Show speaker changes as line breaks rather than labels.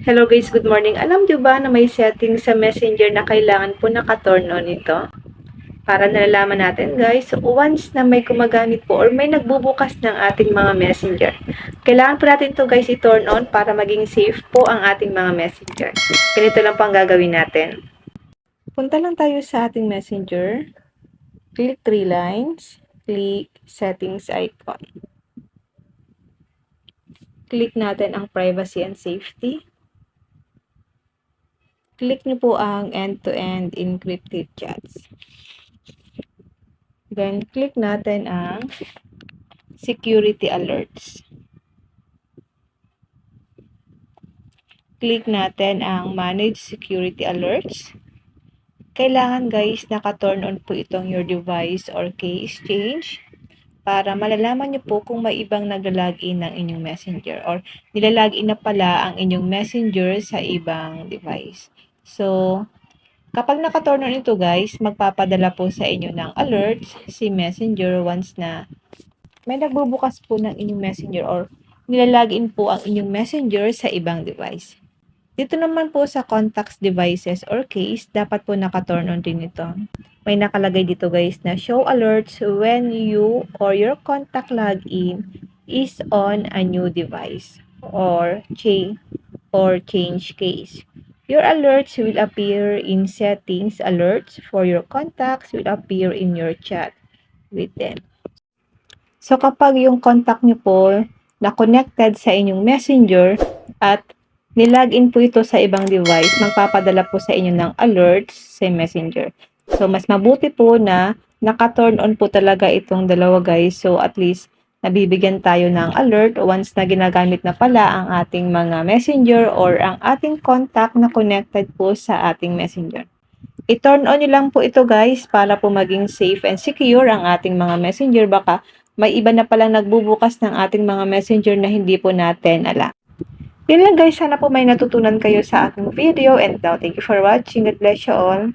Hello guys, good morning. Alam nyo ba na may setting sa Messenger na kailangan po naka-turn on ito? Para nalalaman natin guys, once na may gumagamit po or may nagbubukas ng ating mga Messenger, kailangan po natin ito guys i-turn on para maging safe po ang ating mga Messenger. Ganito lang po ang gagawin natin. Punta lang tayo sa ating Messenger, click 3 lines, click settings icon. Click natin ang privacy and safety. Click nyo po ang end-to-end encrypted chats. Then, click natin ang security alerts. Click natin ang manage security alerts. Kailangan guys, naka-turn on po itong your device or key exchange para malalaman nyo po kung may ibang nag-login ng inyong messenger or nilalagin na pala ang inyong messenger sa ibang device. So, kapag naka-turn on ito guys, magpapadala po sa inyo ng alerts si Messenger once na may nagbubukas po ng inyong Messenger or nilalagin po ang inyong Messenger sa ibang device. Dito naman po sa contacts devices or case, dapat po naka-turn on din ito. May nakalagay dito guys na show alerts when you or your contact login is on a new device or change case. Your alerts will appear in settings. Alerts for your contacts will appear in your chat with them. So, kapag yung contact nyo po na connected sa inyong messenger at nilagin po ito sa ibang device, magpapadala po sa inyo ng alerts sa messenger. So, mas mabuti po na naka-turn on po talaga itong dalawa guys. So, at least nabibigyan tayo ng alert once na ginagamit na pala ang ating mga messenger or ang ating contact na connected po sa ating messenger. I-turn on nyo lang po ito guys para po maging safe and secure ang ating mga messenger. Baka may iba na palang nagbubukas ng ating mga messenger na hindi po natin alam. Yun lang guys, sana po may natutunan kayo sa ating video and now thank you for watching. God bless you all.